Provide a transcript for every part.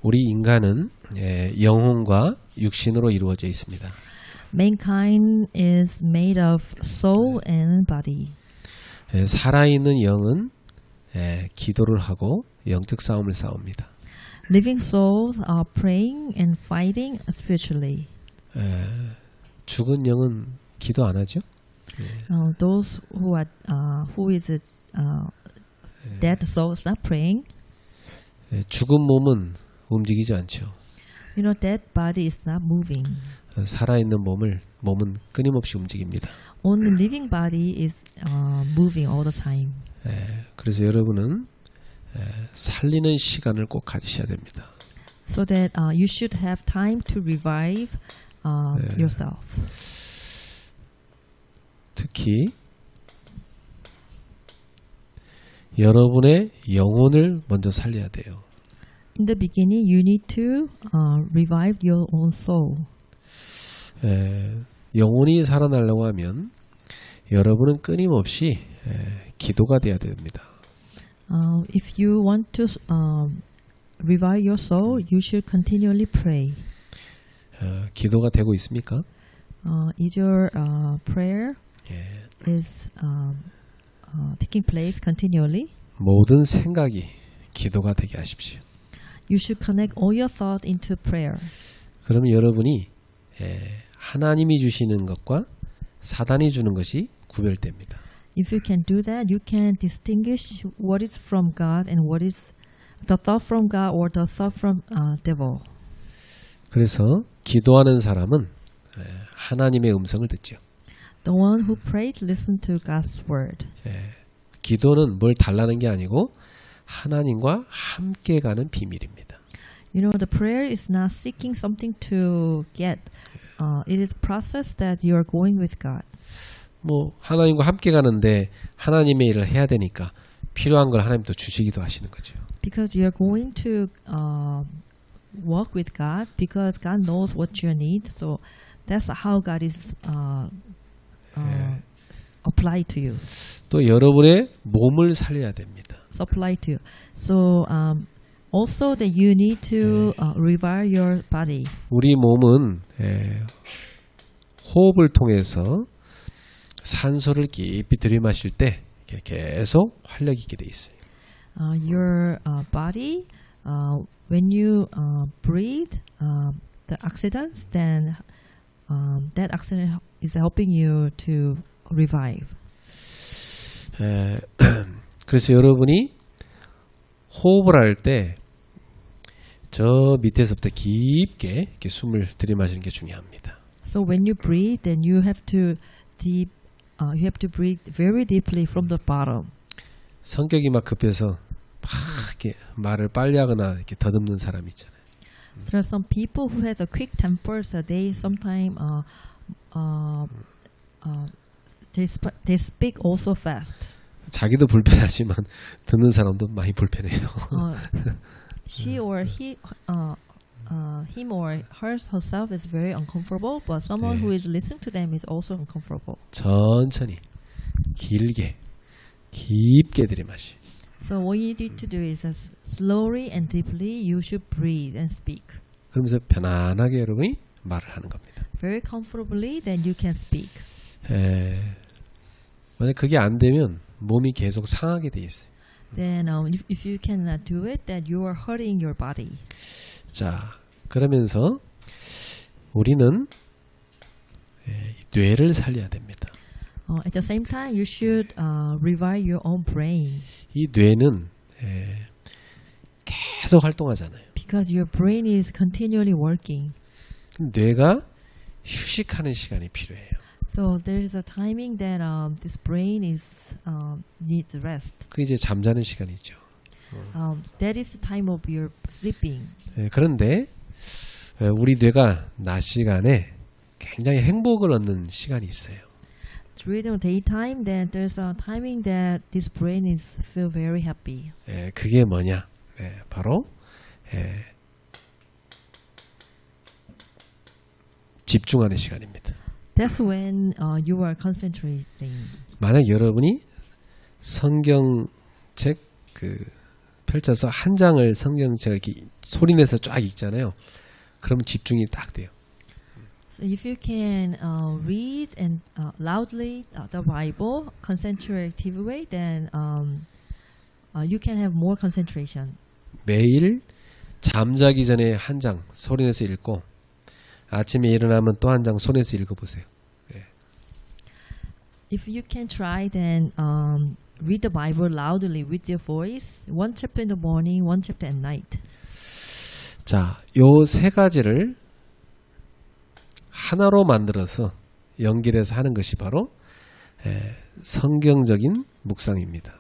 우리 인간은 영혼과 육신으로 이루어져 있습니다. Mankind is made of soul and body. 살아있는 영은 기도를 하고 영적 싸움을 싸웁니다. Living souls are praying and fighting spiritually. 죽은 영은 기도 안 하죠? Those who are dead souls not praying. 죽은 몸은 움직이지 않죠. You know, dead body is not moving. 살아있는 몸은 끊임없이 움직입니다. Only living body is moving all the time. 그래서 여러분은 살리는 시간을 꼭 가지셔야 됩니다. So that you should have time to revive yourself. 특히 여러분의 영혼을 먼저 살려야 돼요. In the beginning, you need to revive your own soul. 영혼이 살아나려고 하면 여러분은 끊임없이 기도가 돼야 됩니다. If you want to revive your soul, you should continually pray. 기도가 되고 있습니까? Is your prayer is taking place continually? 모든 생각이 기도가 되게 하십시오. You should connect all your thoughts into prayer. 그러면 여러분이 하나님이 주시는 것과 사단이 주는 것이 구별됩니다. If you can do that, you can distinguish what is from God and what is the thought from God or the thought from devil. 그래서 기도하는 사람은 하나님의 음성을 듣죠. The one who prays listen to God's word. 기도는 뭘 달라는 게 아니고 하나님과 함께 가는 비밀입니다. You know, the prayer is not seeking something to get. It is process that you are going with God. 뭐 하나님과 함께 가는데 하나님의 일을 해야 되니까 필요한 걸 하나님도 주시기도 하시는 거죠. Because you are going to walk with God, because God knows what you need. So that's how God is applied to you. 또 여러분의 몸을 살려야 됩니다. Supply to you. So also that you need to revive your body. 우리 몸은 호흡을 통해서 산소를 깊이 들이마실 때 계속 활력 있게 돼 있어요. Your body, when you breathe the oxidants, then that oxygen is helping you to revive. 그래서 여러분이 호흡을 할 때 저 밑에서부터 깊게 이렇게 숨을 들이마시는 게 중요합니다. So when you breathe, then you have to breathe very deeply from the bottom. 성격이 막 급해서 막 이렇게 말을 빨리 하거나 이렇게 더듬는 사람 있잖아요. There are some people who has a quick temper, so they sometimes they speak also fast. 자기도 불편하지만 듣는 사람도 많이 불편해요. She or he, him or herself is very uncomfortable, but someone who is listening to them is also uncomfortable. 천천히, 길게, 깊게 들이마시. So what you need to do is slowly and deeply you should breathe and speak. 그러면서 편안하게 여러분이 말을 하는 겁니다. Very comfortably, then you can speak. 만약 그게 안 되면 몸이 계속 상하게 돼 있어요. Then if you cannot do it, then you are hurting your body. 자, 그러면서 우리는 뇌를 살려야 됩니다. At the same time, you should revive your own brain. 이 뇌는 계속 활동하잖아요. Because your brain is continually working. 뇌가 휴식하는 시간이 필요해요. So there is a timing that this brain is needs rest. 그게 이제 잠자는 시간이죠. That is the time of your sleeping. 그런데 우리 뇌가 낮 시간에 굉장히 행복을 얻는 시간이 있어요. During the daytime, then there's a timing that this brain is feel very happy. 그게 뭐냐? 바로 집중하는 시간입니다. That's when you are concentrating. 만약 여러분이 성경책 펼쳐서 한 장을 성경책을 이렇게 소리내서 쫙 읽잖아요. 그러면 집중이 딱 돼요. So if you can read and loudly the Bible, concentrative way, then you can have more concentration. 매일 잠자기 전에 한 장 소리내서 읽고 아침에 일어나면 또 한 장 소리내서 읽어보세요. If you can try, then read the Bible loudly with your voice. One chapter in the morning, one chapter at night. 자, 요 세 가지를 하나로 만들어서 연결해서 하는 것이 바로 성경적인 묵상입니다.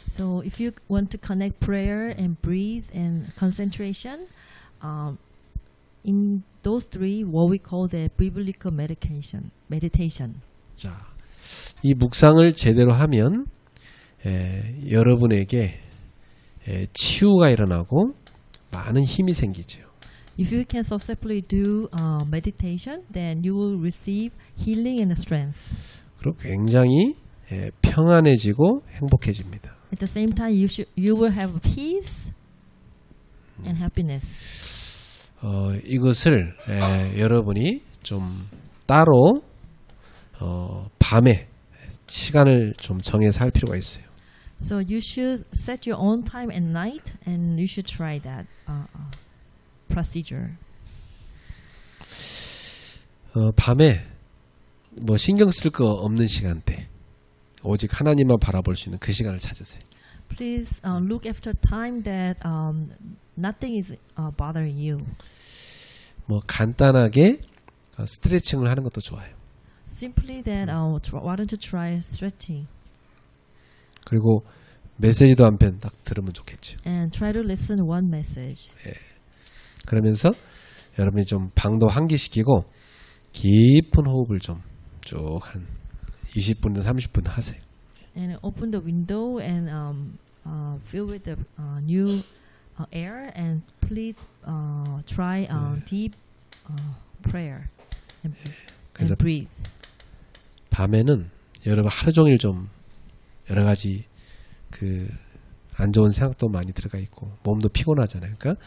So if you want to connect prayer and breathe and concentration, in those three, what we call the biblical meditation. 자, 이 묵상을 제대로 하면 여러분에게 치유가 일어나고 많은 힘이 생기죠. If you can successfully do meditation, then you will receive healing and strength. 그리고 굉장히 평안해지고 행복해집니다. At the same time, you will have peace and happiness. 이것을 여러분이 좀 따로 밤에 시간을 좀 정해서 할 필요가 있어요. So you should set your own time at night, and you should try that procedure. 밤에 뭐 신경 쓸 거 없는 시간대, 오직 하나님만 바라볼 수 있는 그 시간을 찾으세요. Please look after time that nothing is bothering you. 뭐 간단하게 스트레칭을 하는 것도 좋아요. Simply that why don't you try stretching 그리고 메시지도 한 편 딱 들으면 좋겠죠. and try to listen to one message. 그러면서 여러분이 좀 방도 환기시키고 깊은 호흡을 좀 쭉 한 20분에서 30분 하세요. And open the window and fill with the new air, and please try deep prayer and breathe. 밤에는 여러분 하루 종일 좀 여러 가지 그 안 좋은 생각도 많이 들어가 있고 몸도 피곤하잖아요. 그러니까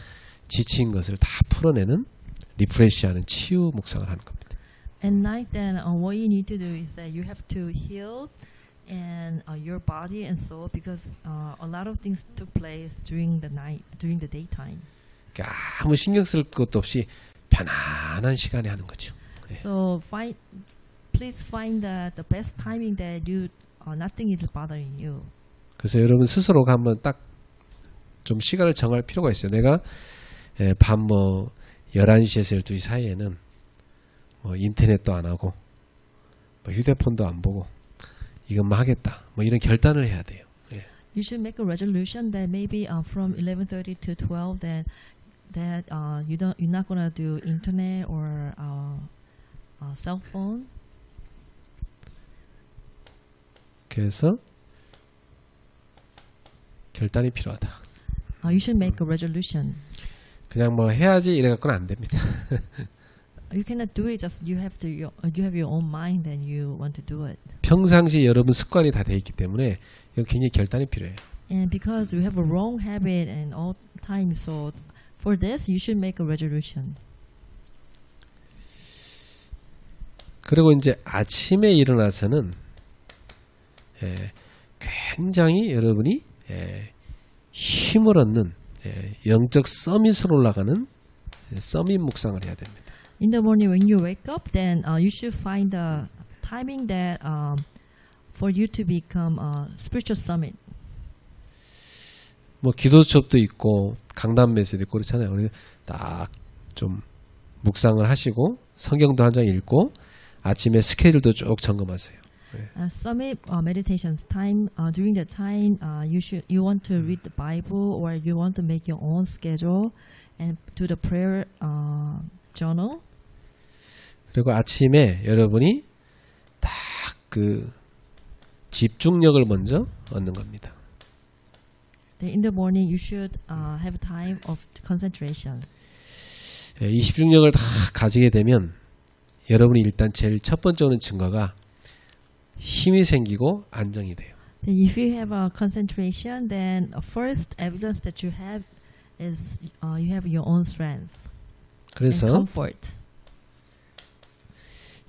지친 것을 다 풀어내는 리프레시하는 치유 묵상을 하는 겁니다. At night, then what you need to do is that you have to heal and your body and soul, because a lot of things took place during the night, during the daytime. 그러니까 아무 신경 쓸 것도 없이 편안한 시간에 하는 거죠. So please find the best timing that you nothing is bothering you. 그래서 여러분 스스로가 한번 딱 좀 시간을 정할 필요가 있어요. 내가 밤 뭐 11시에서 12시 사이에는 뭐 인터넷도 안 하고 뭐 휴대폰도 안 보고 이것만 하겠다. 뭐 이런 결단을 해야 돼요. You should make a resolution that maybe from 11:30 to 12 that you're not gonna do internet or cell phone. 그래서 결단이 필요하다. You should make a resolution. 그냥 뭐 해야지 이래 갖고는 안 됩니다. You cannot do it. Just you have your own mind and you want to do it. 평상시 여러분 습관이 다 돼 있기 때문에 이거 굉장히 결단이 필요해요. And because you have a wrong habit and all time, so for this you should make a resolution. 그리고 이제 아침에 일어나서는 굉장히 여러분이 힘을 얻는 영적 서밋으로 올라가는 서밋 묵상을 해야 됩니다. In the morning when you wake up, then you should find the timing that for you to become a spiritual summit. 뭐 기도 수업도 있고 강단 메시지도 있고 그렇잖아요. 우리 딱 좀 묵상을 하시고 성경도 한 장 읽고 아침에 스케줄도 쭉 점검하세요. Summit meditations time during that time you want to read the Bible or you want to make your own schedule and do the prayer journal. 그리고 아침에 여러분이 딱 그 집중력을 먼저 얻는 겁니다. In the morning you should have time of concentration. 이 집중력을 다 가지게 되면 여러분이 일단 제일 첫 번째 오는 증거가 힘이 생기고 안정이 돼요. Then if you have a concentration, then first evidence that you have is you have your own strength and 그래서 comfort.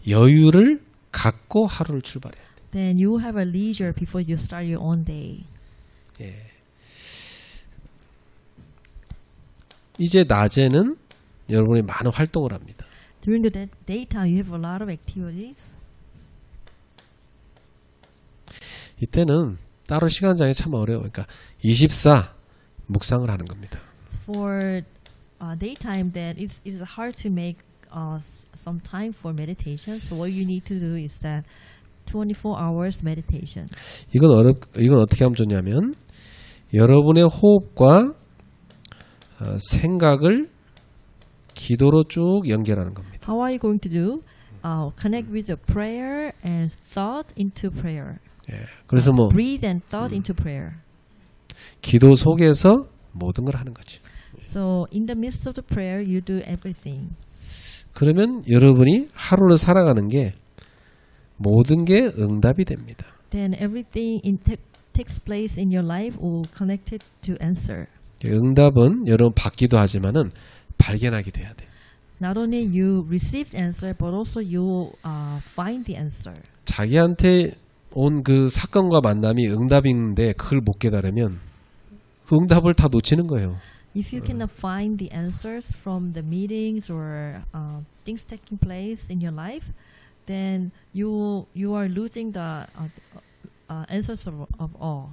여유를 갖고 하루를 출발해야 돼. Then you have a leisure before you start your own day. 예. 이제 낮에는 여러분이 많은 활동을 합니다. During the daytime, you have a lot of activities. 이때는 따로 시간 장이 참 어려워요. 그러니까 24 묵상을 하는 겁니다. For daytime, that it is hard to make some time for meditation. So what you need to do is that 24 hours meditation. 이건 어떻게 하면 좋냐면 여러분의 호흡과 생각을 기도로 쭉 연결하는 겁니다. How are you going to do? Connect with the prayer and thought into prayer. 예. 그래서 뭐 Breathe and thought into prayer. 기도 속에서 모든 걸 하는 거지. So in the midst of the prayer, you do everything. 그러면 여러분이 하루를 살아가는 게 모든 게 응답이 됩니다. Then everything takes place in your life will connected to answer. 응답은 여러분 받기도 하지만은 발견하기도 해야 돼. Not only you receive the answer, but also you find the answer. 자기한테 온 그 사건과 만남이 응답인데 그걸 못 깨달으면 그 응답을 다 놓치는 거예요. If you cannot find the answers from the meetings or things taking place in your life, then you are losing the answers of all.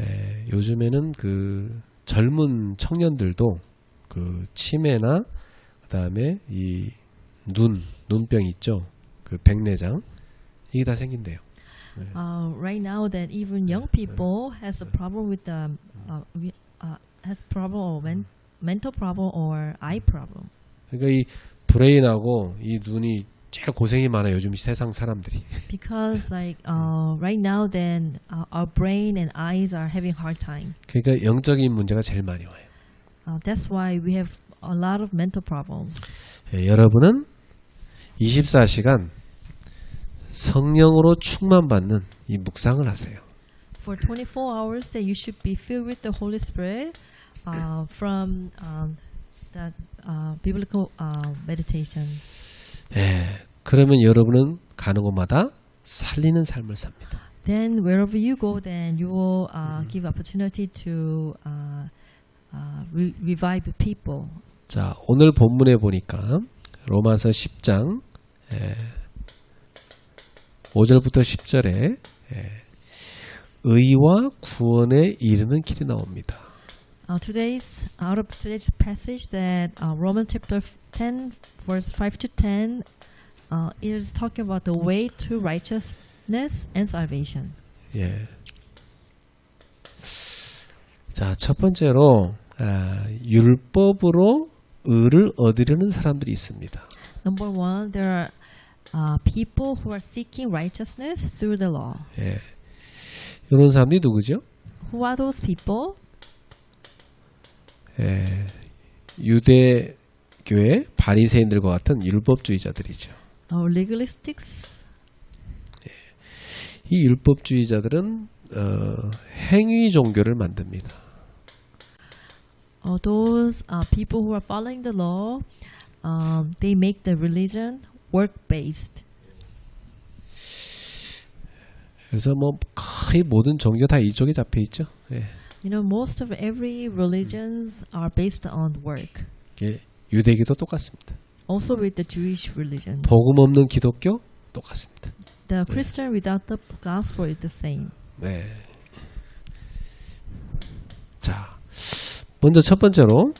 예, 요즘에는 그 젊은 청년들도 그 치매나 그다음에 이 눈병 있죠. 그 백내장 이게 다 생긴대요. Right now, that even young people has a problem with the has problem or mental problem or eye problem. 그러니까 이 브레인하고 이 눈이 제일 고생이 많아요. 요즘 세상 사람들이. Because like right now, then our brain and eyes are having hard time. 그러니까 영적인 문제가 제일 많이 와요. That's why we have a lot of mental problems. 예, 여러분은 24시간 성령으로 충만받는 이 묵상을 하세요. For 24 hours, that you should be filled with the Holy Spirit from that biblical meditation. 예, 그러면 여러분은 가는 곳마다 살리는 삶을 삽니다. Then wherever you go, then you will give opportunity to revive people. 자, 오늘 본문에 보니까 로마서 10장 5절부터 10절에 의와 구원에 이르는 길이 나옵니다. Out of today's passage, that Romans chapter 10, verse 5 to 10, it is talking about the way to righteousness and salvation. 예. 자, 첫 번째로 율법으로 의를 얻으려는 사람들이 있습니다. Number one, there are people who are seeking righteousness through the law. 예. 이런 사람들이 누구죠? Who are those people? 예. 유대교의 바리새인들과 같은 율법주의자들이죠. Legalistics. 이 율법주의자들은 행위 종교를 만듭니다. Those people who are following the law, they make the religion work-based. 그래서 뭐 거의 모든 종교 다 이쪽에 잡혀 있죠. 예. You know, most of every religions are based on work. 이게 유대교도 똑같습니다. Also with the Jewish religion. 복음 없는 기독교 똑같습니다. The Christian without the gospel is the same. 네. 자, 먼저 첫 번째로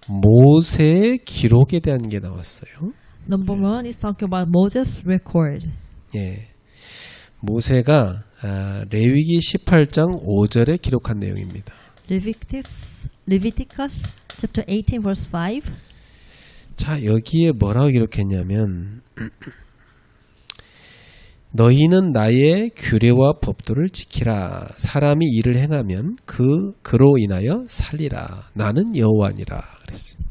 모세의 기록에 대한 게 나왔어요. Number one is talking about Moses' record. 예. 모세가 레위기 18장 5절에 기록한 내용입니다. Leviticus chapter 18 verse 5. 자, 여기에 뭐라고 기록했냐면 너희는 나의 규례와 법도를 지키라. 사람이 이를 행하면 그로 인하여 살리라. 나는 여호와니라 그랬어요.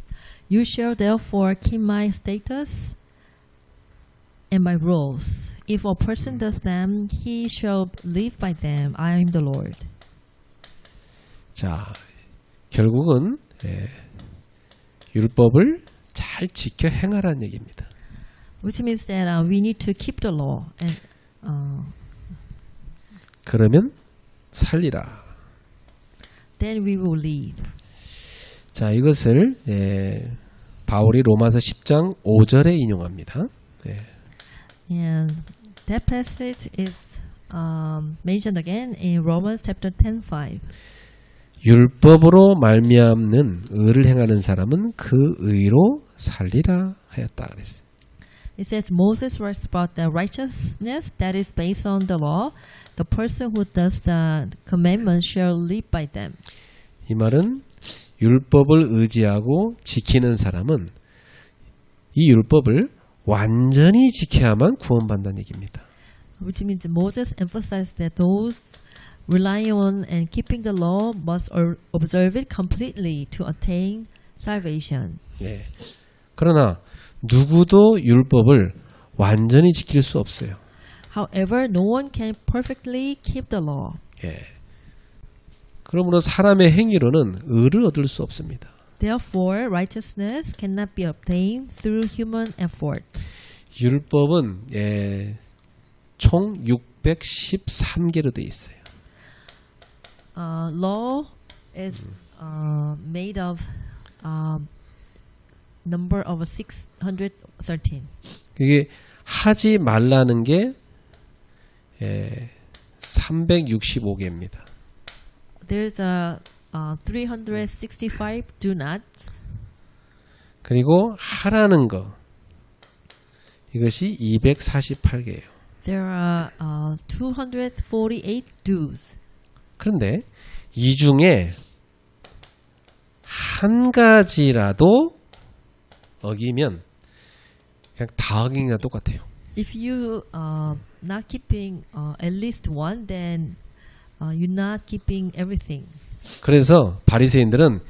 You shall therefore keep my statutes and my rules. if a person does them, he shall live by them. I am the Lord. 자, 결국은 율법을 잘 지켜 행하라는 얘기입니다. Which means that we need to keep the law and 그러면 살리라. then we will live. 자, 이것을 바울이 로마서 10장 5절에 인용합니다. And that passage is mentioned again in Romans chapter 10:5. 율법으로 말미암는 의를 행하는 사람은 그 의로 살리라 하였다 그랬어요. It says Moses writes about the righteousness that is based on the law. The person who does the commandments shall live by them. 이 말은 율법을 의지하고 지키는 사람은 이 율법을 완전히 지켜야만 구원받는다는 얘기입니다. Which means Moses emphasized that those relying on and keeping the law must observe it completely to attain salvation. 예. 그러나 누구도 율법을 완전히 지킬 수 없어요. However, no one can perfectly keep the law. 예. 그러므로 사람의 행위로는 의를 얻을 수 없습니다. Therefore, righteousness cannot be obtained through human effort. 율법은 총 613개로 되어 있어요. Law is made of number of 613. 이게 하지 말라는 게 365개입니다. There's a 365 do not. 그리고 하라는 거 이것이 248개예요. There are 248 do's. 그런데 이 중에 한 가지라도 어기면 그냥 다 어기기가 똑같아요. If you not keeping at least one, then you're not keeping everything. 그래서 바리새인들은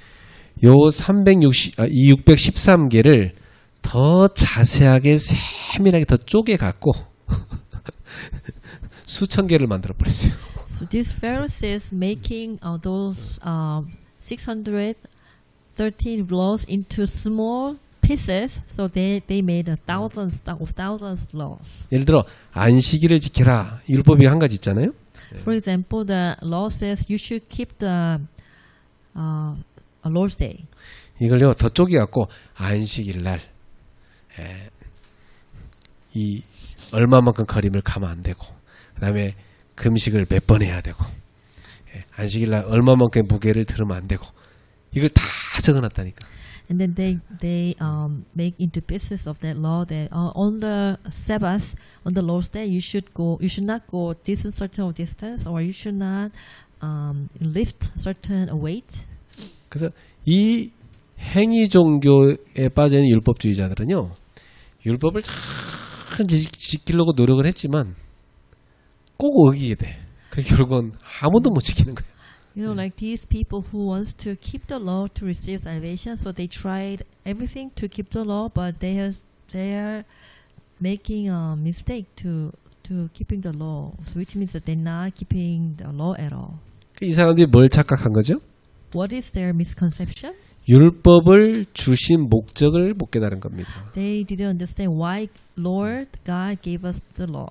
요 613개를 더 자세하게 세밀하게 더 쪼개 갖고 수천 개를 만들어 버렸어요. So these Pharisees making those 613 laws into small pieces, so they made thousands of laws. 예를 들어 안식일을 지켜라 율법이 한 가지 있잖아요. For example, the law says you should keep the Lord's Day. 이걸요 더 쪼개 갖고 안식일 날 이 얼마만큼 거림을 가면 안 되고 그다음에 금식을 몇 번 해야 되고 안식일 날 얼마만큼의 무게를 들으면 안 되고 이걸 다 적어놨다니까. And then they make into pieces of that law that on the Sabbath, on the Lord's Day, you should not go this certain distance, or you should not lift certain weight. 그래서 이 행위 종교에 빠져 있는 율법주의자들은요, 율법을 잘 지키려고 노력을 했지만 꼭 어기게 돼. 그래서 결국은 아무도 못 지키는 거예요. You know, like these people who wants to keep the law to receive salvation, so they tried everything to keep the law, but they are making a mistake to keeping the law, which means that they're not keeping the law at all. 이 사람들이 뭘 착각한 거죠? What is their misconception? 율법을 주신 목적을 못 깨달은 겁니다. They didn't understand why Lord God gave us the law.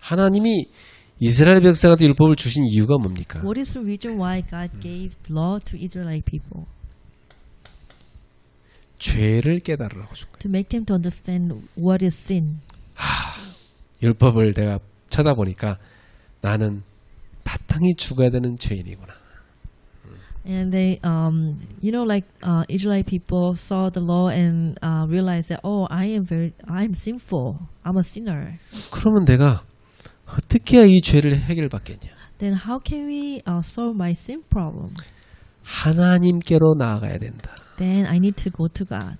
하나님이 이스라엘 백성한테 율법을 주신 이유가 뭡니까? What is the reason why God gave law to Israelite people? 죄를 깨달으라고 준 거예요. To make them to understand what is sin. 율법을 내가 쳐다보니까 나는 마땅히 죽어야 되는 죄인이구나. And they, you know, like Israelite people saw the law and realized that, oh, I'm sinful. I'm a sinner. 그러면 내가 어떻게 해야 이 죄를 해결받겠냐? Then how can we solve my sin problem? 하나님께로 나아가야 된다. Then I need to go to God.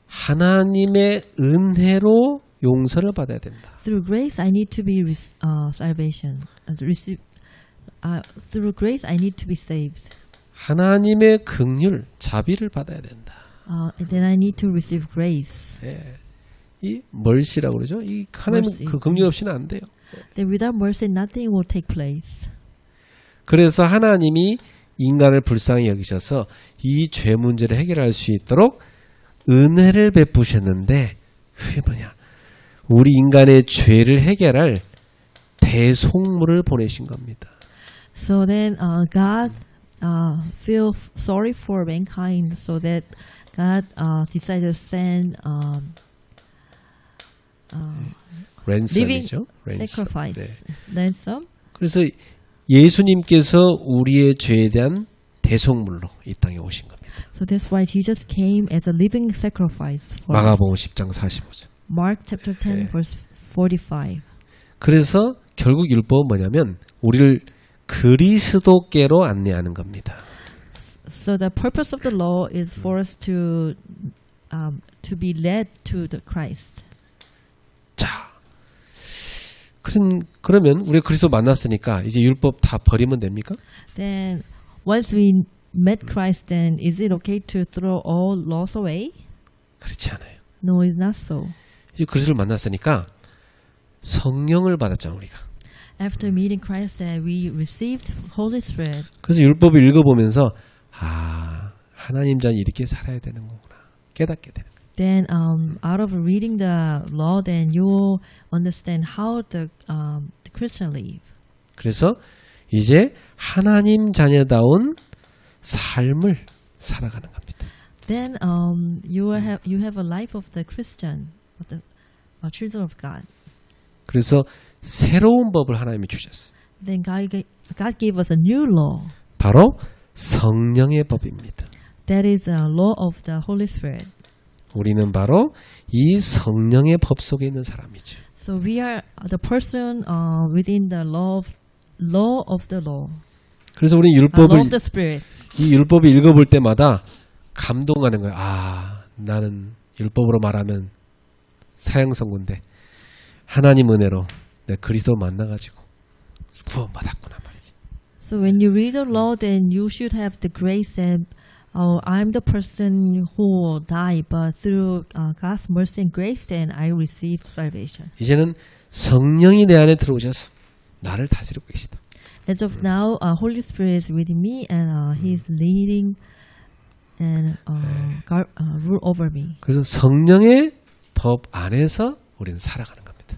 하나님의 은혜로 용서를 받아야 된다. Through grace, I need to be salvation. Through grace, I need to be saved. 하나님의 긍휼, 자비를 받아야 된다. And then I need to receive grace. 예. 이 멀시라고 그러죠. 이 하나님 Mercy. 그 긍휼 없이는 안 돼요. Then without mercy, nothing will take place. 그래서 하나님이 인간을 불쌍히 여기셔서 이 죄 문제를 해결할 수 있도록 은혜를 베푸셨는데 그게 뭐냐? 우리 인간의 죄를 해결할 대속물을 보내신 겁니다. So then God feel sorry for mankind, so that God decided to send 랜섬이죠. sacrifice, 네. ransom. 그래서 예수님께서 우리의 죄에 대한 대속물로 이 땅에 오신 겁니다. So that's why Jesus came as a living sacrifice for us. 마가복음 10장 45절. Mark chapter 10 verse 45. 그래서 결국 율법은 뭐냐면 우리를 그리스도께로 안내하는 겁니다. So the purpose of the law is for us to be led to the Christ. 자, 그러면 우리가 그리스도 만났으니까 이제 율법 다 버리면 됩니까? Then once we met Christ, then is it okay to throw all laws away? 그렇지 않아요. No, it's not so. 이제 그리스도를 만났으니까 성령을 받았잖아요, 우리가. After meeting Christ, then we received Holy Spirit. 그래서 율법을 읽어보면서 하나님 자는 이렇게 살아야 되는 거구나 깨닫게 되는 거예요. Then out of reading the law, then you understand how the Christian live. 그래서 이제 하나님 자녀다운 삶을 살아가는 겁니다. Then you have a life of the Christian, of the children of God. 그래서 새로운 법을 하나님이 주셨어요. Then God gave us a new law. 바로 성령의 법입니다. That is a law of the Holy Spirit. 우리는 바로 이 성령의 법 속에 있는 사람이죠. So we are the person within the law of the law. 그래서 우리 Law 율법을 of the Spirit. 이 율법을 읽어볼 때마다 감동하는 거예요. 나는 율법으로 말하면 사형선고인데 하나님 은혜로 내 그리스도 만나가지고 구원받았구나 말이지. So when you read the law, then you should have the grace that I'm the person who died, but through God's mercy and grace, then I received salvation. 이제는 성령이 내 안에 들어오셔서 나를 다스리고 계시다. As of now, Holy Spirit is with me, and He's leading and rule over me. 그래서 성령의 법 안에서 우리는 살아가는 겁니다.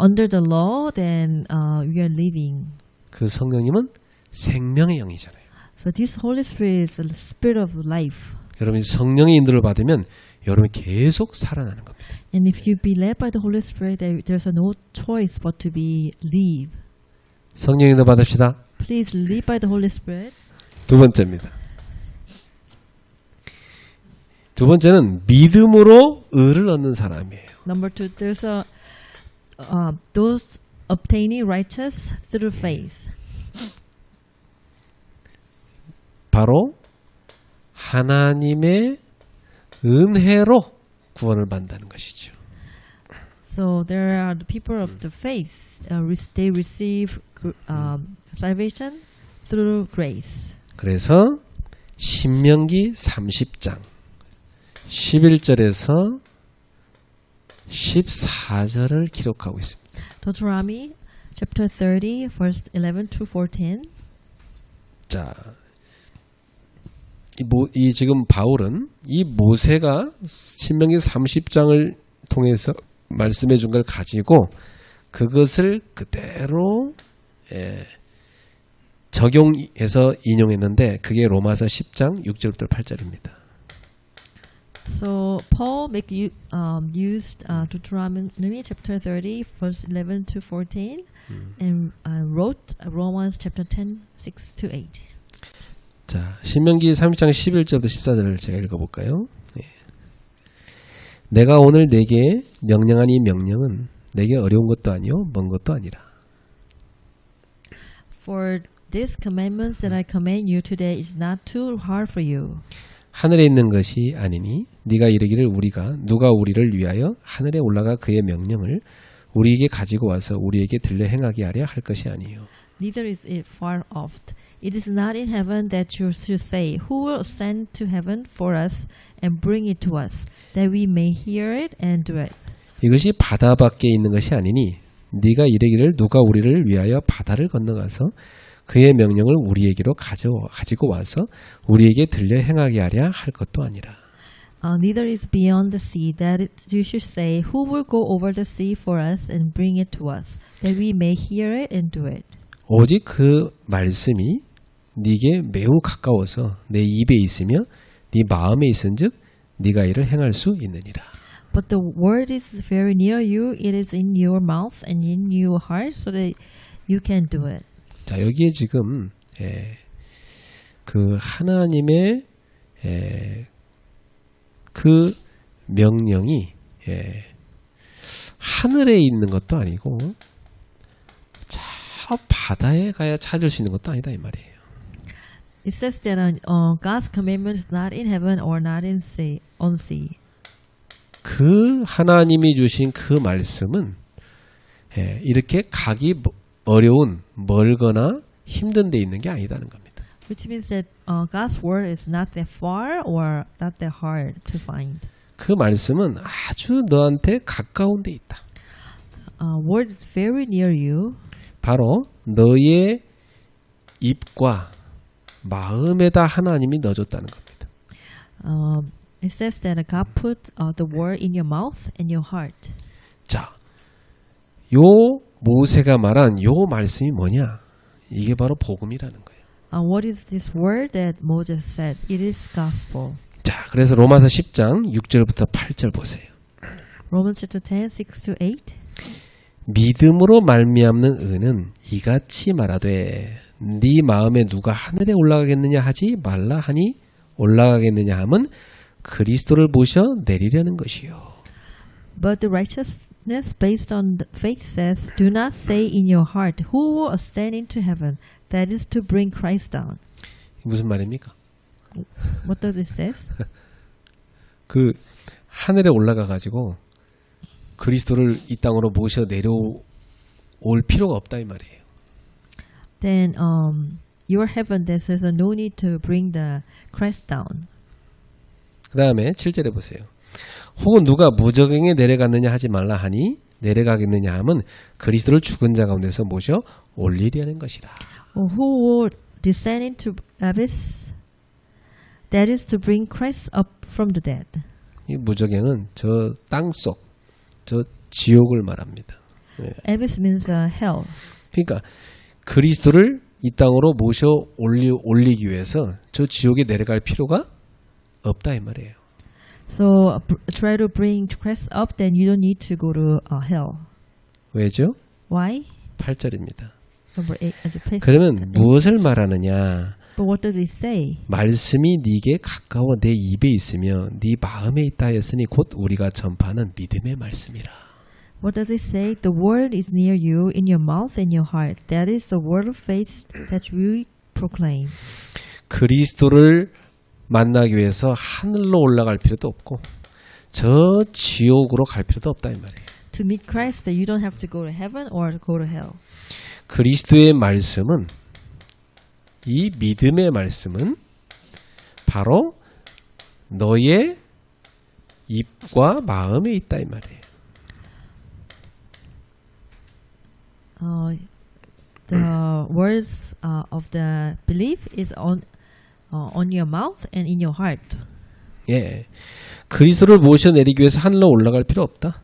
Under the law, then we are living. 그 성령님은 생명의 영이잖아요. So this Holy Spirit is the Spirit of life. 여러분이 성령의 인도를 받으면 여러분이 계속 살아나는 겁니다. And if you be led by the Holy Spirit, there's no choice but to be live. 성령 인도 받읍시다. Please live by the Holy Spirit. 두 번째입니다. 두 번째는 믿음으로 의를 얻는 사람이에요. Number two, there's those obtaining righteous through faith. 바로 하나님의 은혜로 구원을 받는다는 것이죠. So there are the people of the faith. They receive salvation through grace. 그래서 신명기 30장 11절에서 14절을 기록하고 있습니다. Deuteronomy chapter 30, verse 11 to 14. 자, 이 지금 바울은 이 모세가 신명기 30장을 통해서 말씀해 준 걸 가지고 그것을 그대로 적용해서 인용했는데 그게 로마서 10장 6절부터 8절입니다. So Paul used Deuteronomy chapter 30, verse 11 to 14, and wrote Romans chapter 10, 6 to 8. 자, 신명기 30장 11절부터 14절을 제가 읽어볼까요? 내가 오늘 내게 명령한 이 명령은 내게 어려운 것도 아니요 먼 것도 아니라. For this commandments that I command you today is not too hard for you. 하늘에 있는 것이 아니니 네가 이르기를 누가 우리를 위하여 하늘에 올라가 그의 명령을 우리에게 가지고 와서 우리에게 들려 행하게 하려 할 것이 아니요. neither is it far off. It is not in heaven that you should say, Who will ascend to heaven for us and bring it to us, that we may hear it and do it. 이것이 바다 밖에 있는 것이 아니니 네가 이르기를 누가 우리를 위하여 바다를 건너가서 그의 명령을 우리에게로 가지고 와서 우리에게 들려 행하게 하랴 할 것도 아니라. Neither is beyond the sea that you should say, Who will go over the sea for us and bring it to us, that we may hear it and do it. 오직 그 말씀이 네게 매우 가까워서 내 입에 있으며 네 마음에 있은즉 네가 이를 행할 수 있느니라. But the word is very near you, it is in your mouth and in your heart, so that you can do it. 자, 여기에 지금 그 하나님의 그 명령이 하늘에 있는 것도 아니고 저 바다에 가야 찾을 수 있는 것도 아니다 이 말이에요. It says that God's commandment is not in heaven or not in on sea. 그 하나님이 주신 그 말씀은 이렇게 가기 어려운 멀거나 힘든 데 있는 게 아니다는 겁니다. Which means that God's word is not that far or not that hard to find. 그 말씀은 아주 너한테 가까운 데 있다. Word is very near you. 바로 너의 입과 마음에다 하나님이 넣어줬다는 겁니다. It says that God put the word in your mouth and your heart. 자, 요 모세가 말한 요 말씀이 뭐냐? 이게 바로 복음이라는 거예요. What is this word that Moses said? It is gospel. 자, 그래서 로마서 10장 6절부터 8절 보세요. Romans chapter 10, 6 to 8. 믿음으로 말미암는 의는 이같이 말하되 네 마음에 누가 하늘에 올라가겠느냐 하지 말라 하니 올라가겠느냐 함은 그리스도를 모셔 내리려는 것이요. But the righteousness based on the faith says, Do not say in your heart, Who will ascend into heaven? That is to bring Christ down. 무슨 말입니까? What does it say? 그 하늘에 올라가 가지고 그리스도를 이 땅으로 모셔 내려올 필요가 없다 이 말이에요. Then your heaven, there's no need to bring the Christ down. 그 다음에 7절에 보세요. 혹은 누가 무저갱에 내려갔느냐 하지 말라 하니 내려가겠느냐 함은 그리스도를 죽은 자 가운데서 모셔 올리려는 것이라. Or who will descend into abyss? That is to bring Christ up from the dead. 이 무저갱은 저 땅속, 저 지옥을 말합니다. Abyss means hell. 그러니까 그리스도를 이 땅으로 모셔 올리기 위해서 저 지옥에 내려갈 필요가 없다 이 말이에요. So try to bring Christ up, then you don't need to go to hell. 왜죠? Why? 8절입니다. Number 8 as a place. 그러면 무엇을 말하느냐? But what does it say? 말씀이 네게 가까워 내 입에 있으며 네 마음에 있다 하였으니 곧 우리가 전파하는 믿음의 말씀이라. What does it say? The word is near you, in your mouth and your heart. That is the word of faith that we proclaim. 그리스도를 만나기 위해서 하늘로 올라갈 필요도 없고 저 지옥으로 갈 필요도 없다 이 말이에요. To meet Christ, that you don't have to go to heaven or go to hell. 그리스도의 말씀은 이 믿음의 말씀은 바로 너의 입과 마음에 있다 이 말이에요. The words of the belief is on your mouth and in your heart. 예, 그리스도를 모셔내리기 위해서 하늘로 올라갈 필요 없다.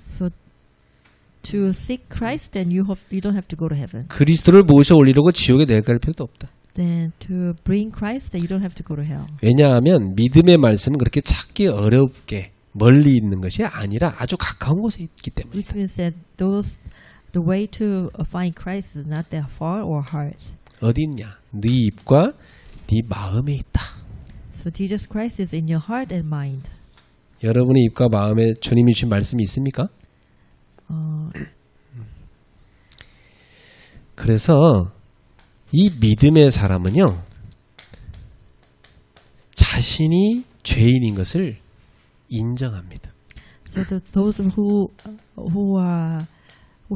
So to seek Christ, then you don't have to go to heaven. 그리스도를 모셔 올리려고 지옥에 내려갈 필요도 없다. Then to bring Christ, then you don't have to go to hell. 왜냐하면 믿음의 말씀은 그렇게 찾기 어렵게 멀리 있는 것이 아니라 아주 가까운 곳에 있기 때문에. Which means that the way to find Christ is not that far or hard. 어디 있냐? 네 입과 네 마음에 있다. So Jesus Christ is in your heart and mind. 여러분의 입과 마음에 주님이 주신 말씀이 있습니까? 그래서 이 믿음의 사람은요, 자신이 죄인인 것을 인정합니다. So those who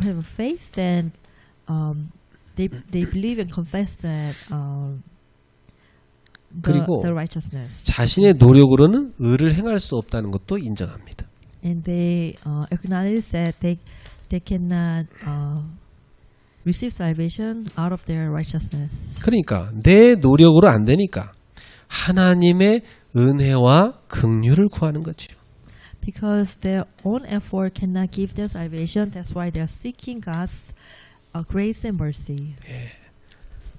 have faith, then they believe and confess that 그리고 the righteousness, 자신의 노력으로는 의를 행할 수 없다는 것도 인정합니다. and they acknowledge that they cannot receive salvation out of their righteousness. 그러니까 내 노력으로 안 되니까 하나님의 은혜와 긍휼을 구하는 거죠. Because their own effort cannot give them salvation, that's why they are seeking God's grace and mercy.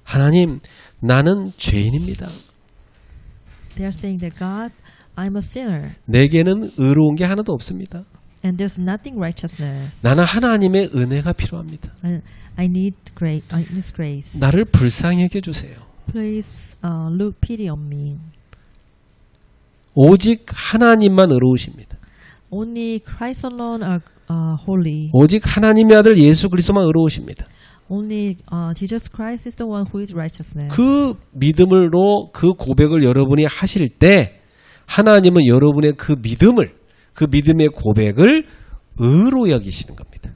하나님, 나는 죄인입니다. They are saying that God, I'm a sinner, 내게는 의로운 게 하나도 없습니다. and there's nothing righteousness. 나는 하나님의 은혜가 필요합니다. I need grace. I need grace. 나를 불쌍히 여겨주세요. Please look pity on me. 오직 하나님만 의로우십니다. Only Christ alone are holy. 오직 하나님의 아들 예수 그리스도만 의로우십니다. Only Jesus Christ is the one who is righteousness. 그 믿음으로 그 고백을 여러분이 하실 때 하나님은 여러분의 그 믿음을, 그 믿음의 고백을 의로 여기시는 겁니다.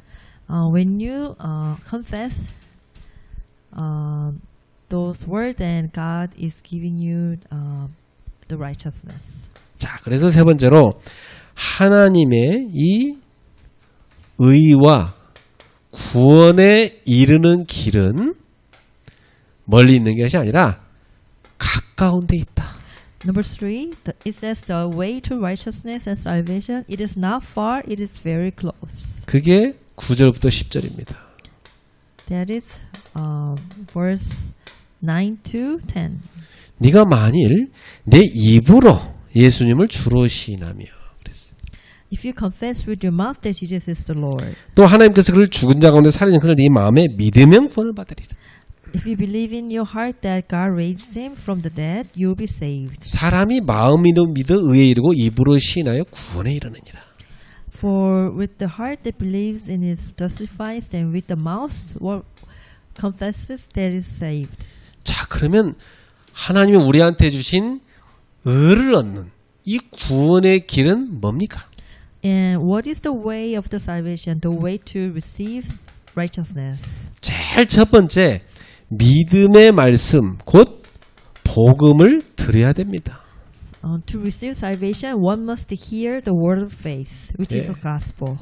When you confess those words, then God is giving you the righteousness. 자, 그래서 세 번째로 하나님의 이 의와 구원에 이르는 길은 멀리 있는 것이 아니라 가까운 데 있다. Number 3, it says the way to righteousness and salvation, it is not far, it is very close. 그게 9절부터 10절입니다. That is verse 9 to 10. 네가 만일 내 입으로 예수님을 주로 시인하며 그랬어요. If you confess with your mouth that Jesus is the Lord, 또 하나님께서 그를 죽은 자 가운데 살리신 그를 네 마음에 믿으면 구원을 받으리라. if you believe in your heart that God raised him from the dead, you will be saved. 사람이 마음으로 믿어 의에 이르고 입으로 시인하여 구원에 이르느니라. For with the heart that believes in is justifies, and with the mouth what confesses that is saved. 자, 그러면 하나님이 우리한테 주신 의를 얻는 이 구원의 길은 뭡니까? And what is the way of the salvation, the way to receive righteousness? 제일 첫 번째 믿음의 말씀 곧 복음을 들어야 됩니다. To receive salvation, one must hear the word of faith, which is 예. the gospel.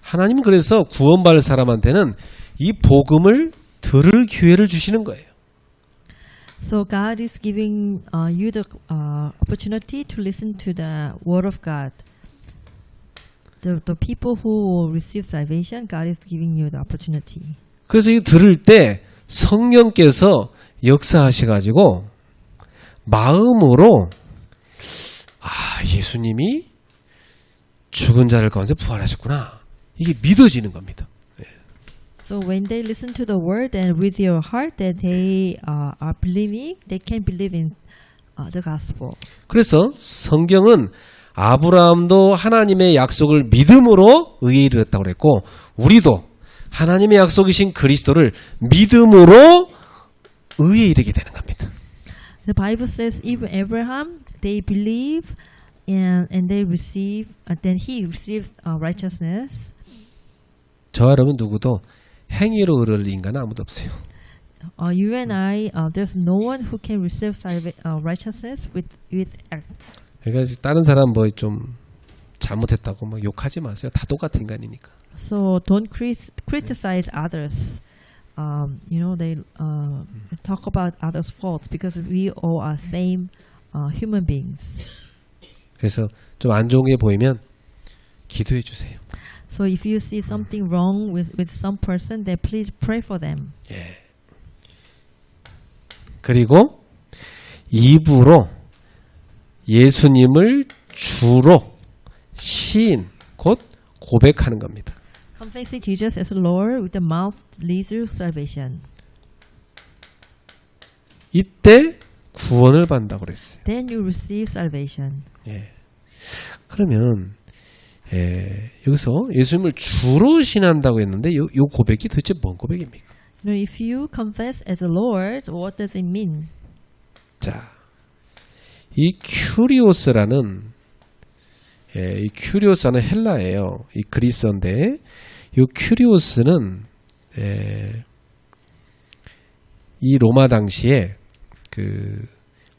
하나님은 그래서 구원받을 사람한테는 이 복음을 들을 기회를 주시는 거예요. So God is giving you the opportunity to listen to the word of God. The people who receive salvation, God is giving you the opportunity. 그래서 이 들을 때 성령께서 역사하셔가지고 마음으로 예수님이 죽은 자를 가운데 부활하셨구나. 이게 믿어지는 겁니다. So when they listen to the word and with your heart that they are believing, they can believe in the gospel. 그래서 성경은 아브라함도 하나님의 약속을 믿음으로 의에 이르렀다고 그랬고 우리도 하나님의 약속이신 그리스도를 믿음으로 의에 이르게 되는 겁니다. The Bible says even Abraham, they believe and they receive, then he receives righteousness. 저와 여러분 누구도 행위로 의를 얻는 인간은 아무도 없어요. You and I, there's no one who can receive righteousness with acts. 그러니까 다른 사람 뭐 좀 잘못했다고 막 욕하지 마세요. 다 똑같은 인간이니까. So don't criticize others. You know, they talk about others' faults because we all are same human beings. 그래서 좀 안 좋은 게 보이면 기도해 주세요. So if you see something wrong with some person, then please pray for them. 예. 그리고 입으로 예수님을 주로 시인 곧 고백하는 겁니다. Confessing Jesus as Lord with the mouth leads to salvation. 이때 구원을 받는다고 그랬어요. Then you receive salvation. 예. 그러면 여기서 예수님을 주로 신한다고 했는데 요 고백이 도대체 뭔 고백입니까? You know, if you confess as a Lord, what does it mean? 자, 이 큐리오스라는 이 큐리오스는 헬라예요. 이 그리스어인데 이 큐리오스는 이 로마 당시에 그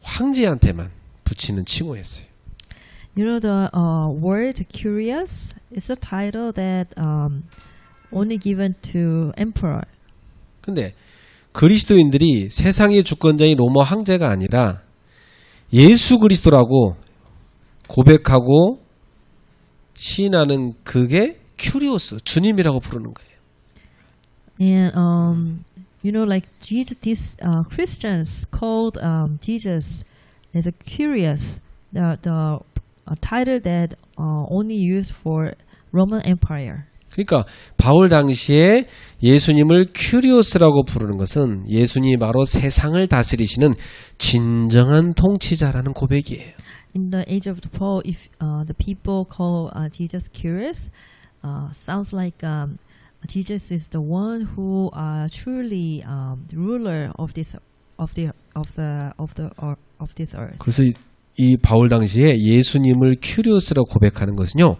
황제한테만 붙이는 칭호였어요. You know the word curious is a title that only given to emperor. 근데 그리스도인들이 세상의 주권자인 로마 황제가 아니라 예수 그리스도라고 고백하고 시인하는 그게 큐리오스, 주님이라고 부르는 거예요. And you know, like Jesus, these Christians called Jesus as a curious, the title that only used for Roman Empire. 그러니까 바울 당시에 예수님을 큐리오스라고 부르는 것은 예수님이 바로 세상을 다스리시는 진정한 통치자라는 고백이에요. In the age of the Paul, if the people call Jesus curious, sounds like Jesus is the one who truly ruler of this earth. 그래서 이 바울 당시에 예수님을 큐리오스라고 고백하는 것은요,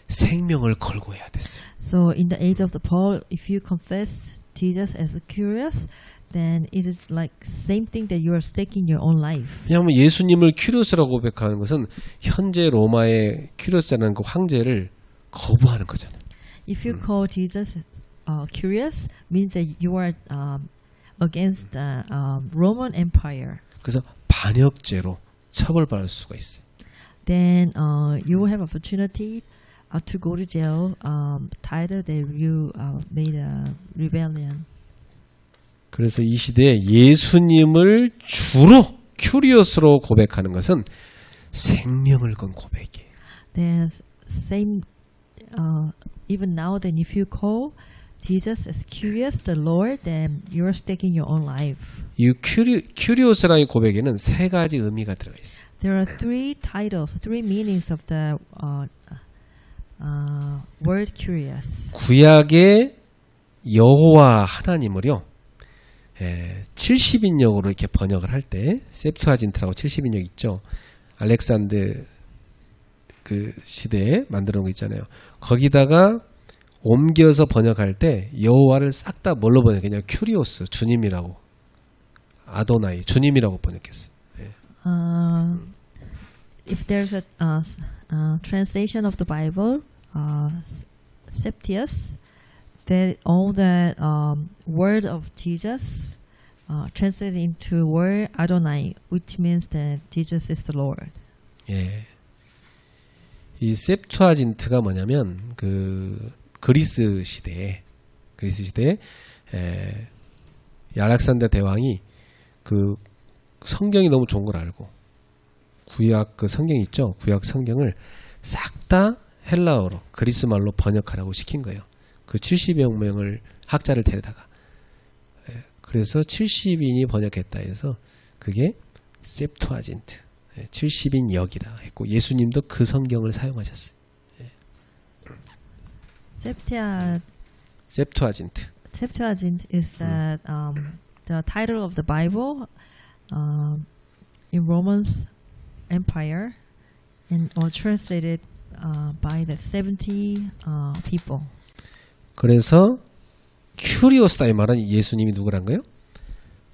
생명을 걸고 해야 됐어요. So in the age of the Paul, if you confess Jesus as curious, then it is like same thing that you are staking your own life. 왜냐하면 예수님을 큐리오스라고 고백하는 것은 현재 로마의 큐리오스라는 그 황제를 거부하는 거잖아요. If you call Jesus curious, means that you are against the Roman Empire. 그래서 반역죄로 처벌받을 수가 있어요. Then you will have opportunity to go to jail, title that you made a rebellion. 그래서 이 시대에 예수님을 주로 큐리오스로 고백하는 것은 생명을 건 고백이에요. Then same, even now, then if you call Jesus as curious, the Lord, then you are staking your own life. 이 큐리오스라는 고백에는 세 가지 의미가 들어가 있어요. There are three titles, three meanings of the word curious. 구약의 여호와 하나님을요, 70인역으로 이렇게 번역을 할 때, 셉투아진트라고 70인역 있죠. 알렉산드 그 시대에 만들어 놓은 거 있잖아요. 거기다가 옮겨서 번역할 때 여호와를 싹 다 뭘로 번역했냐? 큐리오스, 주님이라고. 아도나이, 주님이라고 번역했어요. If there's a translation of the Bible, Septius, that all the word of Jesus translated into word Adonai, which means that Jesus is the Lord. 예. 이 셉투아진트가 뭐냐면 그 그리스 시대에 알렉산더 대왕이 그 성경이 너무 좋은 걸 알고 구약 그 성경 있죠? 구약 성경을 싹 다 헬라어로 그리스 말로 번역하라고 시킨 거예요. 그 70여 명을 학자를 데려다가 그래서 70인이 번역했다 해서 그게 셉투아진트 70인 역이라 했고 예수님도 그 성경을 사용하셨어요. 셉투아진트. Septuagint is the title of the Bible in Roman Empire and was translated by the 70 people. 그래서 큐리오스다 이 말은 예수님이 누구란 거예요?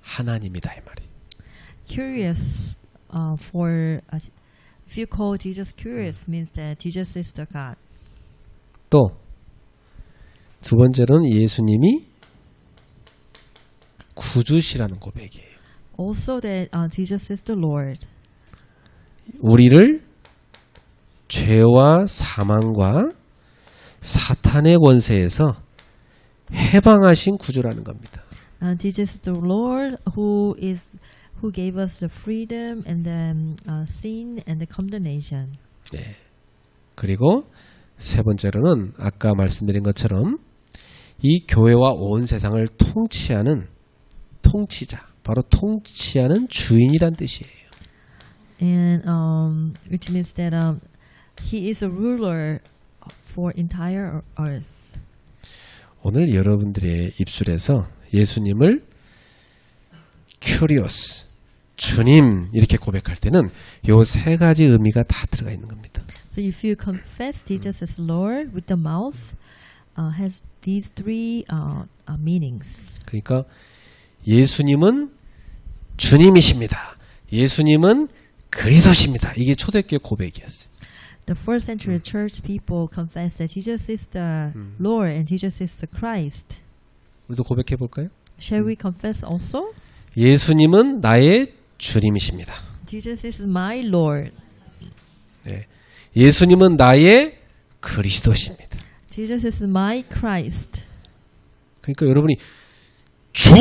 하나님이다 이 말이에요. Curious for if you call Jesus curious means that Jesus is the God. 또 두 번째로는 예수님이 구주시라는 고백이에요. Also that Jesus is the Lord. 우리를 죄와 사망과 사탄의 권세에서 해방하신 구주라는 겁니다. Jesus is the Lord who gave us the freedom and the sin and the condemnation. 네. 그리고 세 번째로는 아까 말씀드린 것처럼 이 교회와 온 세상을 통치하는 통치자, 바로 통치하는 주인이란 뜻이에요. And which means that he is a ruler for entire earth. 오늘 여러분들의 입술에서 예수님을 큐리오스, 주님 이렇게 고백할 때는 요 세 가지 의미가 다 들어가 있는 겁니다. So if you confess Jesus as Lord with the mouth, has these three meanings. 그러니까 예수님은 주님이십니다. 예수님은 그리스도십니다. 이게 초대교회 고백이었어요. The first century church people confess that Jesus is the Lord and Jesus is the Christ. 우리도 고백해 볼까요? Shall we confess also? 예수님은 나의 주님이십니다. Jesus is my Lord. 네. 예수님은 나의 그리스도십니다. Jesus is my Christ. 그러니까 여러분이 주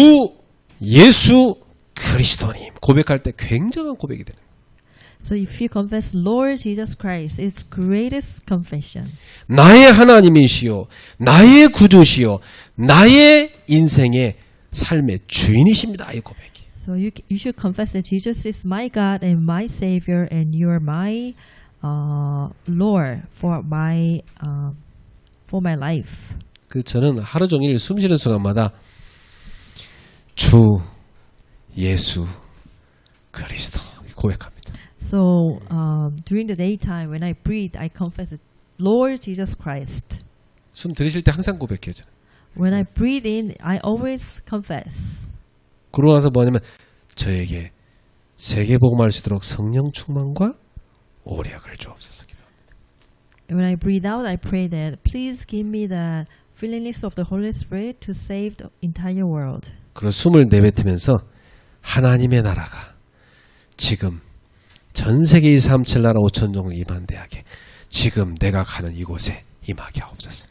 예수 그리스도님 고백할 때 굉장한 고백이 되는 거예요. So if you confess Lord Jesus Christ, it's greatest confession. 나의 하나님이시요 나의 구주시요 나의 인생의 삶의 주인이십니다. 이 고백이. So you should confess that Jesus is my God and my Savior, and you are my Lord for my life. 그 저는 하루 종일 숨 쉬는 순간마다 주 예수 그리스도 고백합니다. So during the daytime when I breathe, I confess Lord Jesus Christ. 숨 들이쉴 때 항상 고백해요. 저는. When I breathe in, I always confess. 그러고 나서 뭐냐면 저에게 세계복음할 수 있도록 성령 충만과 오력을 주옵소서 기도합니다. When I breathe out, I pray that please give me the fillingness of the Holy Spirit to save the entire world. 그리고 숨을 내뱉으면서 하나님의 나라가 지금 전 세계 237 나라 5천종을 임한대하게 지금 내가 가는 이곳에 임하게 하옵소서.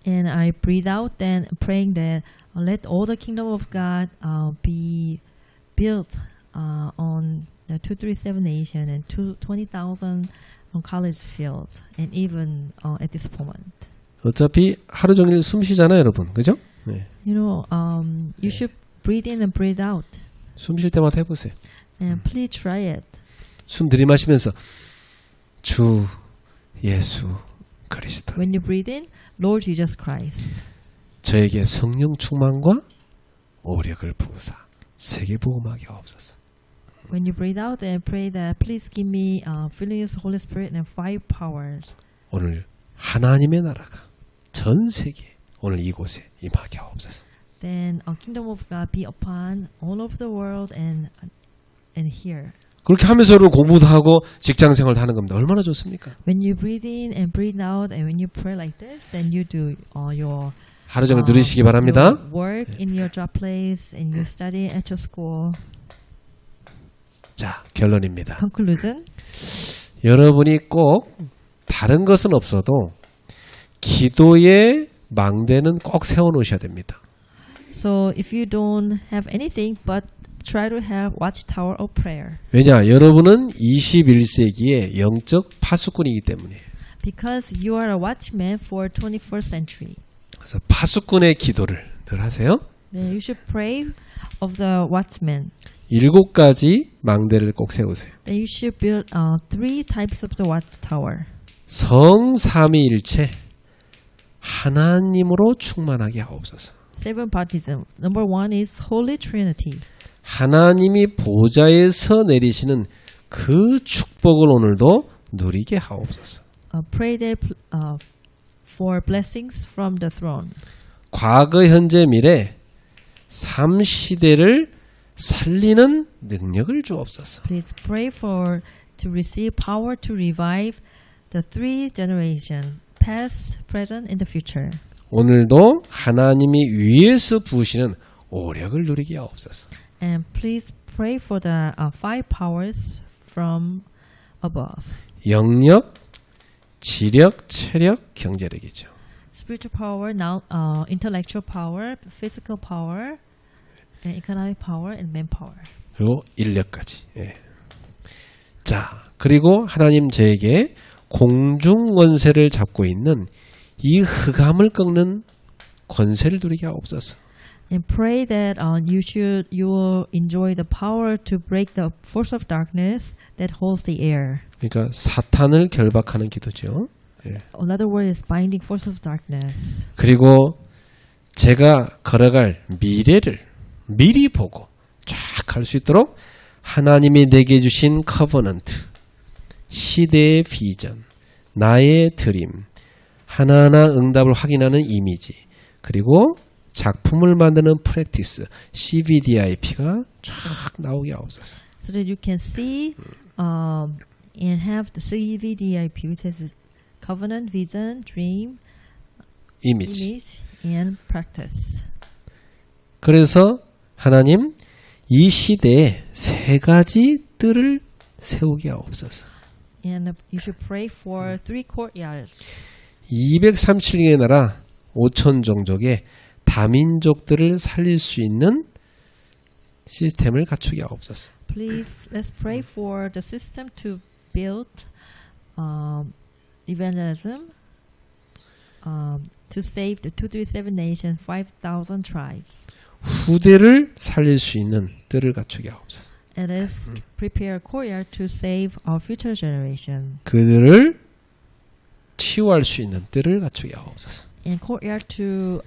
And I breathe out, then praying that let all the kingdom of God be built on the 237 nation and 20,000 college fields, and even at this moment. 어차피 하루 종일 숨 쉬잖아요, 여러분. 그죠? 네. You know, you should breathe in and breathe out. 숨 쉴 때마다 해보세요. And please try it. 숨 들이마시면서 주 예수 그리스도 When you breathe in, Lord Jesus Christ. 저에게 성령 충만과 오력을 부으사 세계복음하게 하옵소서. When you breathe out, and pray that please give me filling of the Holy Spirit and 5 powers. 오늘 하나님의 나라가 전 세계 오늘 이곳에 임하게 하옵소서. Then a kingdom of God be upon all over the world and here. 그렇게 하면서 여러분 공부도 하고 직장생활도 하는 겁니다. 얼마나 좋습니까? When you breathe in and breathe out, and when you pray like this, then you do your 하루 종일 누리시기 바랍니다. your work in your job place and you study at your school. 자, 결론입니다. Conclusion. 여러분이 꼭 다른 것은 없어도 기도의 망대는 꼭 세워놓으셔야 됩니다. So if you don't have anything, but try to have watchtower of prayer. 왜냐? 여러분은 21세기의 영적 파수꾼이기 때문에. Because you are a watchman for 21st century. 그래서 파수꾼의 기도를 늘 하세요. Then you should pray of the watchman. 7가지 망대를 꼭 세우세요. Then you should build 3 types of the watchtower. 성삼위일체 하나님으로 충만하게 하옵소서. 7 baptism. Number 1 is Holy Trinity. 하나님이 보좌에서 내리시는 그 축복을 오늘도 누리게 하옵소서. Pray that for blessings from the throne. 과거, 현재, 미래 3시대를 살리는 능력을 주옵소서. Please pray for to receive power to revive the 3 generation, past, present, and the future. 오늘도 하나님이 위에서 부으시는 오력을 누리게 하옵소서. And please pray for the 5 powers from above. 영력, 지력, 체력, 경제력이죠. Spiritual power, now intellectual power, physical power, and economic power, and manpower. 그리고 인력까지. 예. 자, 그리고 하나님 저에게 공중 권세를 잡고 있는 이 흑암을 꺾는 권세를 누리게 하옵소서. And pray that you will enjoy the power to break the force of darkness that holds the air. 그러니까 사탄을 결박하는 기도죠. 예. Another word is binding force of darkness. 그리고 제가 걸어갈 미래를 미리 보고 쫙 갈 수 있도록 하나님이 내게 주신 커버넌트, 시대의 비전, 나의 드림, 하나하나 응답을 확인하는 이미지, 그리고 작품을 만드는 프랙티스 CVDIP가 쫙 나오게 하옵소서. so that you can see and have the CVDIP, which is covenant, vision, dream, 이미지. image, and practice. 그래서 하나님 이 시대에 세 가지 뜰을 세우게 하옵소서. And you should pray for 3 courtyards. 237개의 나라 5천 종족의 다민족들을 살릴 수 있는 시스템을 갖추게 하옵소서. Please, let's pray for the system to build evangelism to save the 237 nations, 5,000 tribes. 후대를 살릴 수 있는 뜰을 갖추게 하옵소서. And let's prepare a courtyard to save our future generation. 그들을 치유할 수 있는 뜰을 갖추게 하옵소서. And courtyard to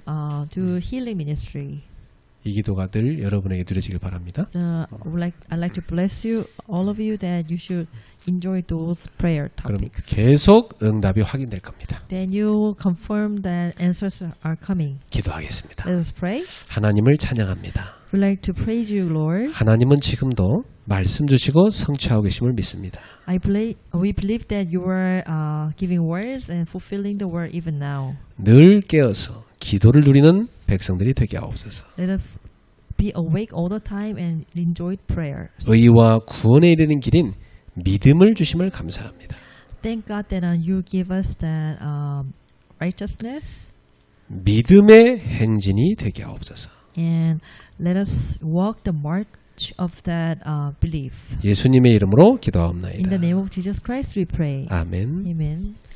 do healing ministry. 이 기도가 늘 여러분에게 누려지길 바랍니다. So I'd like to bless you, all of you, that you should enjoy those prayer 그럼 topics. 계속 응답이 확인될 겁니다. Then you confirm that answers are coming. 기도하겠습니다. Let us pray. 하나님을 찬양합니다. We'd like to praise you, Lord. 하나님은 지금도 말씀 주시고 성취하고 계심을 믿습니다. We believe that you are giving words and fulfilling the word even now. 늘 깨어서 기도를 누리는 백성들이 되게 하옵소서. Let us be awake all the time and enjoy prayer. 의와 구원에 이르는 길인 믿음을 주심을 감사합니다. Thank God that you give us that righteousness, 믿음의 행진이 되게 하옵소서. and let us walk the march of that belief. 예수님의 이름으로 In 기도하옵나이다. the name of Jesus Christ we pray. 아멘. Amen.